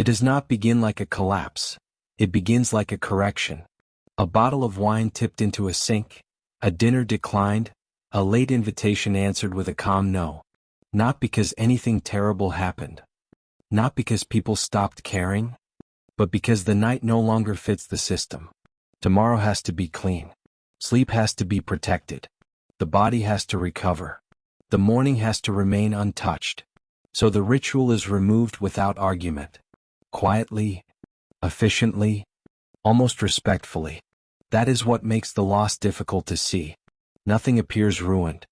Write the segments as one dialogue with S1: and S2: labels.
S1: It does not begin like a collapse. It begins like a correction. A bottle of wine tipped into a sink, a dinner declined, a late invitation answered with a calm no. Not because anything terrible happened. Not because people stopped caring, but because the night no longer fits the system. Tomorrow has to be clean. Sleep has to be protected. The body has to recover. The morning has to remain untouched. So the ritual is removed without argument. Quietly, efficiently, almost respectfully. That is what makes the loss difficult to see. Nothing appears ruined.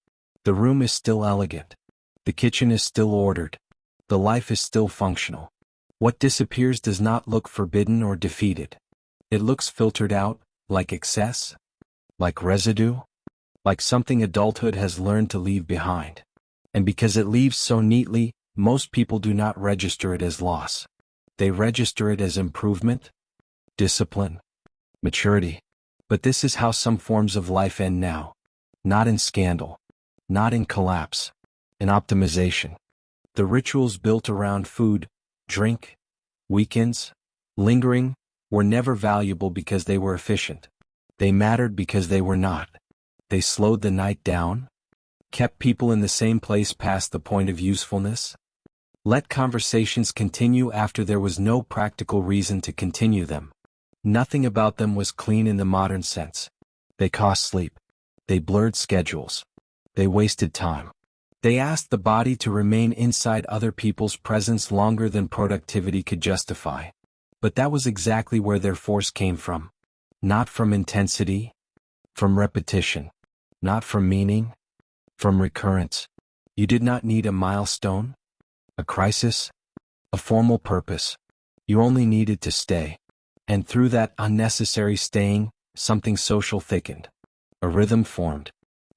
S1: The room is still elegant. The kitchen is still ordered. The life is still functional. What disappears does not look forbidden or defeated. It looks filtered out, like excess, like residue, like something adulthood has learned to leave behind. And because it leaves so neatly, most people do not register it as loss. They register it as improvement, discipline, maturity. But this is how some forms of life end now. Not in scandal, not in collapse, in optimization. The rituals built around food, drink, weekends, lingering, were never valuable because they were efficient. They mattered because they were not. They slowed the night down, kept people in the same place past the point of usefulness, let conversations continue after there was no practical reason to continue them. Nothing about them was clean in the modern sense. They cost sleep. They blurred schedules. They wasted time. They asked the body to remain inside other people's presence longer than productivity could justify. But that was exactly where their force came from. Not from intensity, from repetition, not from meaning, from recurrence. You did not need a milestone, a crisis, a formal purpose. You only needed to stay. And through that unnecessary staying, something social thickened. A rhythm formed.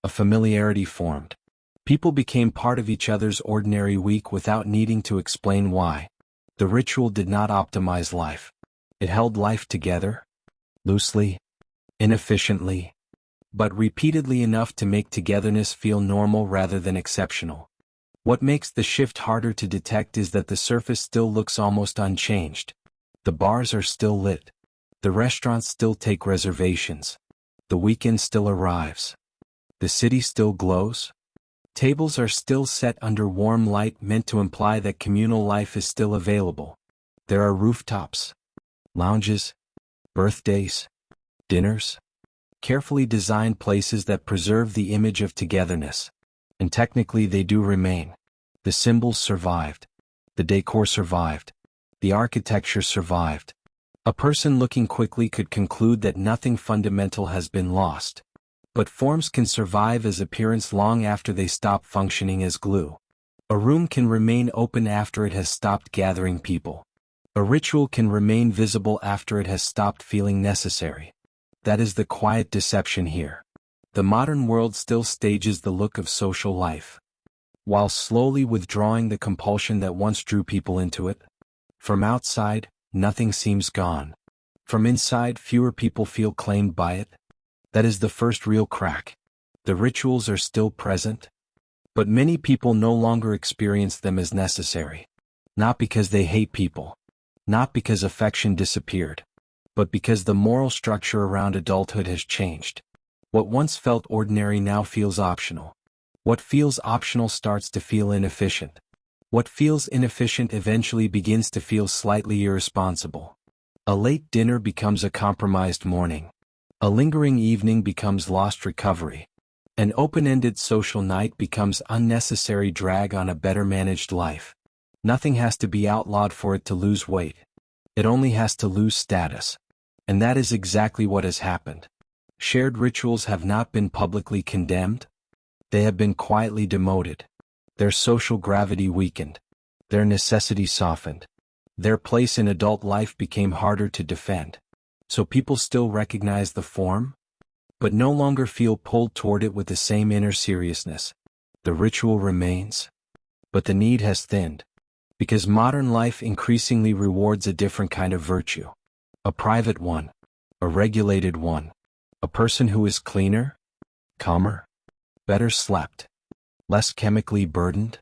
S1: A familiarity formed. People became part of each other's ordinary week without needing to explain why. The ritual did not optimize life. It held life together, loosely, inefficiently, but repeatedly enough to make togetherness feel normal rather than exceptional. What makes the shift harder to detect is that the surface still looks almost unchanged. The bars are still lit. The restaurants still take reservations. The weekend still arrives. The city still glows. Tables are still set under warm light meant to imply that communal life is still available. There are rooftops, lounges, birthdays, dinners, carefully designed places that preserve the image of togetherness. And technically they do remain. The symbols survived. The decor survived. The architecture survived. A person looking quickly could conclude that nothing fundamental has been lost. But forms can survive as appearance long after they stop functioning as glue. A room can remain open after it has stopped gathering people. A ritual can remain visible after it has stopped feeling necessary. That is the quiet deception here. The modern world still stages the look of social life, while slowly withdrawing the compulsion that once drew people into it. From outside, nothing seems gone. From inside, fewer people feel claimed by it. That is the first real crack. The rituals are still present, but many people no longer experience them as necessary. Not because they hate people, not because affection disappeared, but because the moral structure around adulthood has changed. What once felt ordinary now feels optional. What feels optional starts to feel inefficient. What feels inefficient eventually begins to feel slightly irresponsible. A late dinner becomes a compromised morning. A lingering evening becomes lost recovery. An open-ended social night becomes unnecessary drag on a better managed life. Nothing has to be outlawed for it to lose weight. It only has to lose status. And that is exactly what has happened. Shared rituals have not been publicly condemned. They have been quietly demoted. Their social gravity weakened. Their necessity softened. Their place in adult life became harder to defend. So people still recognize the form, but no longer feel pulled toward it with the same inner seriousness. The ritual remains, but the need has thinned. Because modern life increasingly rewards a different kind of virtue. A private one. A regulated one. A person who is cleaner, calmer, better slept, less chemically burdened.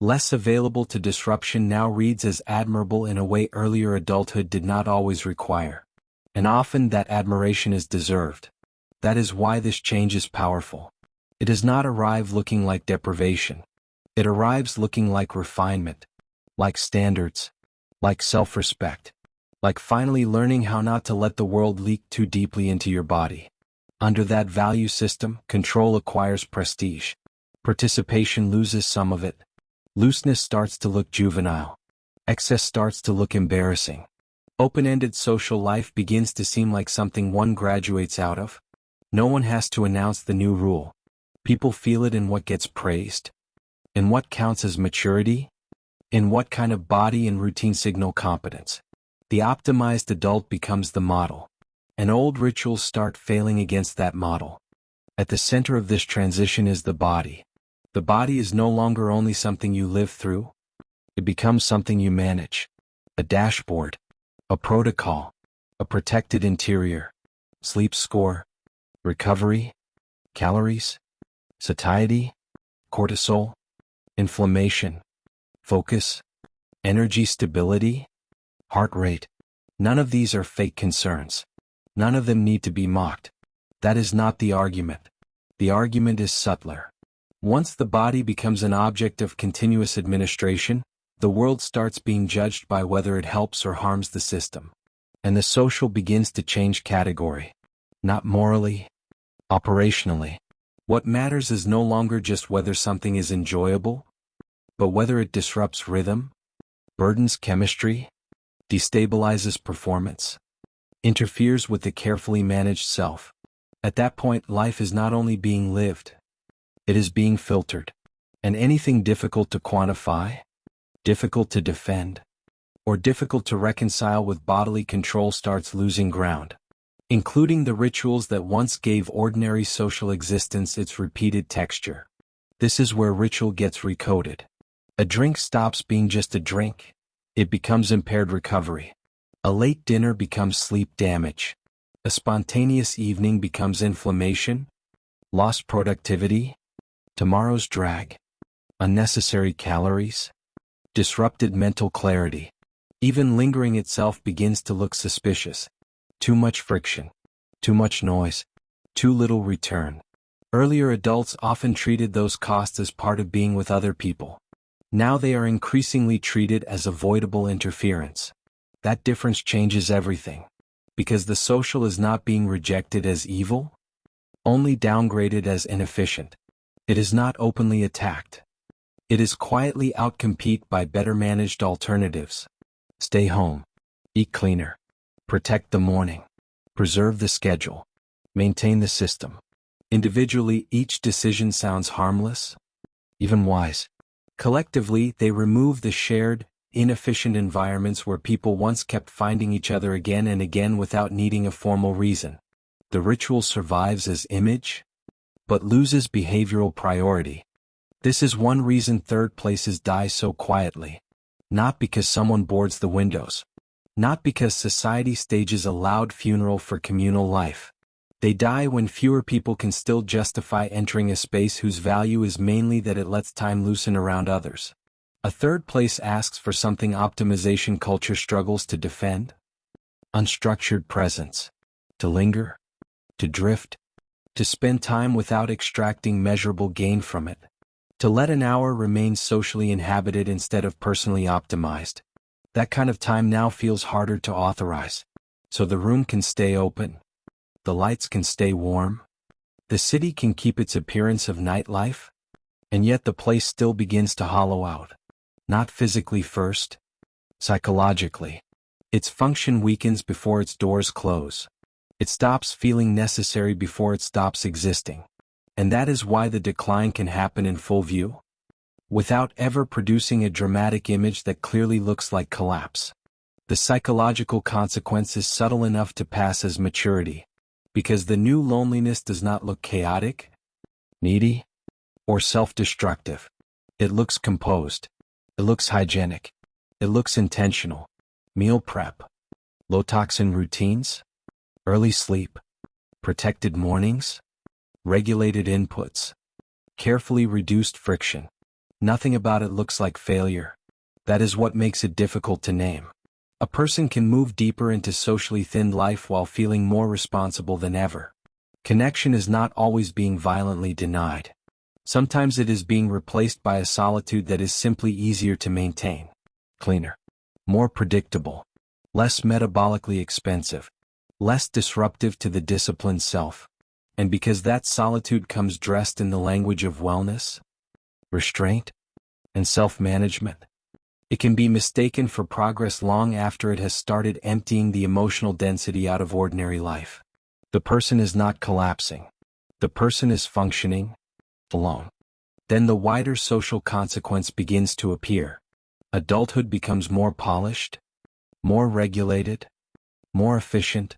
S1: Less available to disruption now reads as admirable in a way earlier adulthood did not always require. And often that admiration is deserved. That is why this change is powerful. It does not arrive looking like deprivation. It arrives looking like refinement, like standards, like self-respect, like finally learning how not to let the world leak too deeply into your body. Under that value system, control acquires prestige. Participation loses some of it. Looseness starts to look juvenile. Excess starts to look embarrassing. Open-ended social life begins to seem like something one graduates out of. No one has to announce the new rule. People feel it in what gets praised, in what counts as maturity, in what kind of body and routine signal competence. The optimized adult becomes the model, and old rituals start failing against that model. At the center of this transition is the body. The body is no longer only something you live through. It becomes something you manage. A dashboard, a protocol, a protected interior, sleep score, recovery, calories, satiety, cortisol, inflammation, focus, energy stability, heart rate. None of these are fake concerns. None of them need to be mocked. That is not the argument. The argument is subtler. Once the body becomes an object of continuous administration, the world starts being judged by whether it helps or harms the system. And the social begins to change category. Not morally, operationally. What matters is no longer just whether something is enjoyable, but whether it disrupts rhythm, burdens chemistry, destabilizes performance, interferes with the carefully managed self. At that point, life is not only being lived, it is being filtered. And anything difficult to quantify, difficult to defend, or difficult to reconcile with bodily control starts losing ground, including the rituals that once gave ordinary social existence its repeated texture. This is where ritual gets recoded. A drink stops being just a drink. It becomes impaired recovery. A late dinner becomes sleep damage. A spontaneous evening becomes inflammation, lost productivity, tomorrow's drag, unnecessary calories, disrupted mental clarity. Even lingering itself begins to look suspicious. Too much friction, too much noise, too little return. Earlier adults often treated those costs as part of being with other people. Now they are increasingly treated as avoidable interference. That difference changes everything. Because the social is not being rejected as evil, only downgraded as inefficient. It is not openly attacked. It is quietly outcompete by better managed alternatives. Stay home. Eat cleaner. Protect the morning. Preserve the schedule. Maintain the system. Individually, each decision sounds harmless, even wise. Collectively, they remove the shared, inefficient environments where people once kept finding each other again and again without needing a formal reason. The ritual survives as image, but loses behavioral priority. This is one reason third places die so quietly. Not because someone boards the windows. Not because society stages a loud funeral for communal life. They die when fewer people can still justify entering a space whose value is mainly that it lets time loosen around others. A third place asks for something optimization culture struggles to defend. Unstructured presence. To linger. To drift. To spend time without extracting measurable gain from it. To let an hour remain socially inhabited instead of personally optimized. That kind of time now feels harder to authorize. So the room can stay open. The lights can stay warm. The city can keep its appearance of nightlife. And yet the place still begins to hollow out. Not physically first. Psychologically. Its function weakens before its doors close. It stops feeling necessary before it stops existing. And that is why the decline can happen in full view, without ever producing a dramatic image that clearly looks like collapse. The psychological consequence is subtle enough to pass as maturity, because the new loneliness does not look chaotic, needy, or self-destructive. It looks composed. It looks hygienic. It looks intentional. Meal prep, low-toxin routines, early sleep, protected mornings, regulated inputs, carefully reduced friction. Nothing about it looks like failure. That is what makes it difficult to name. A person can move deeper into socially thinned life while feeling more responsible than ever. Connection is not always being violently denied. Sometimes it is being replaced by a solitude that is simply easier to maintain. Cleaner. More predictable. Less metabolically expensive. Less disruptive to the disciplined self. And because that solitude comes dressed in the language of wellness, restraint, and self-management, it can be mistaken for progress long after it has started emptying the emotional density out of ordinary life. The person is not collapsing. The person is functioning alone. Then the wider social consequence begins to appear. Adulthood becomes more polished, more regulated, more efficient,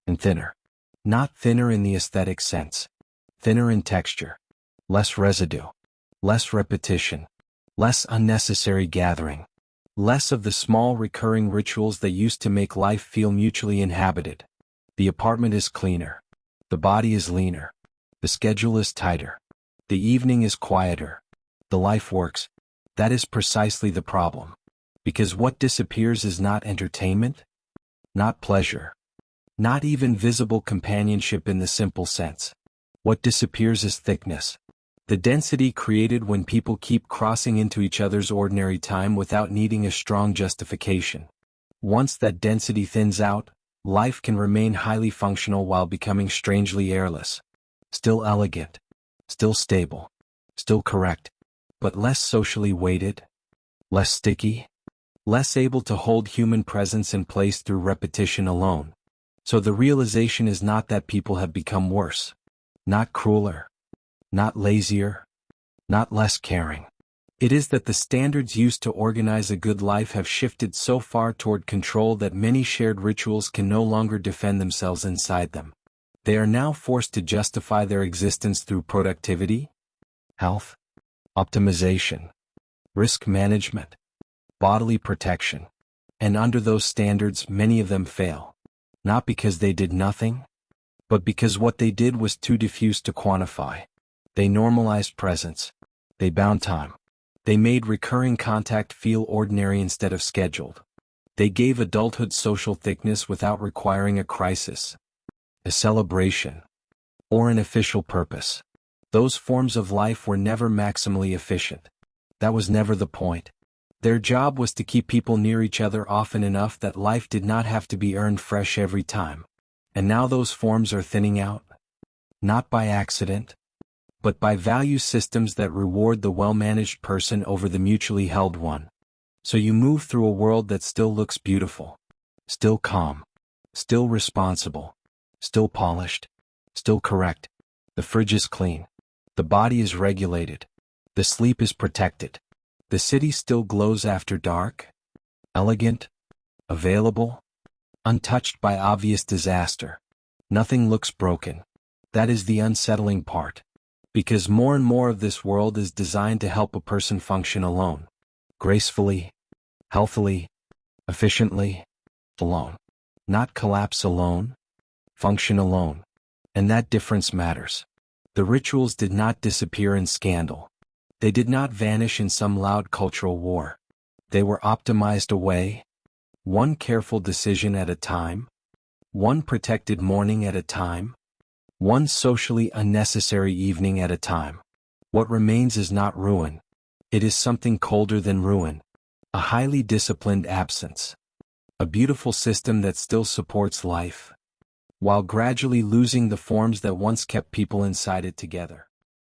S1: and thinner. Not thinner in the aesthetic sense. Thinner in texture. Less residue. Less repetition. Less unnecessary gathering. Less of the small recurring rituals that used to make life feel mutually inhabited. The apartment is cleaner. The body is leaner. The schedule is tighter. The evening is quieter. The life works. That is precisely the problem. Because what disappears is not entertainment, not pleasure, not even visible companionship in the simple sense. What disappears is thickness. The density created when people keep crossing into each other's ordinary time without needing a strong justification. Once that density thins out, life can remain highly functional while becoming strangely airless. Still elegant. Still stable. Still correct. But less socially weighted. Less sticky. Less able to hold human presence in place through repetition alone. So the realization is not that people have become worse. Not crueler. Not lazier. Not less caring. It is that the standards used to organize a good life have shifted so far toward control that many shared rituals can no longer defend themselves inside them. They are now forced to justify their existence through productivity, health, optimization, risk management, bodily protection. And under those standards, many of them fail. Not because they did nothing, but because what they did was too diffuse to quantify. They normalized presence. They bound time. They made recurring contact feel ordinary instead of scheduled. They gave adulthood social thickness without requiring a crisis, a celebration, or an official purpose. Those forms of life were never maximally efficient. That was never the point. Their job was to keep people near each other often enough that life did not have to be earned fresh every time. And now those forms are thinning out. Not by accident, but by value systems that reward the well-managed person over the mutually held one. So you move through a world that still looks beautiful, still calm, still responsible, still polished, still correct. The fridge is clean. The body is regulated. The sleep is protected. The city still glows after dark, elegant, available, untouched by obvious disaster. Nothing looks broken. That is the unsettling part. Because more and more of this world is designed to help a person function alone. Gracefully, healthily, efficiently, alone. Not collapse alone, function alone. And that difference matters. The rituals did not disappear in scandal. They did not vanish in some loud cultural war. They were optimized away, one careful decision at a time, one protected morning at a time, one socially unnecessary evening at a time. What remains is not ruin. It is something colder than ruin. A highly disciplined absence. A beautiful system that still supports life, while gradually losing the forms that once kept people inside it together.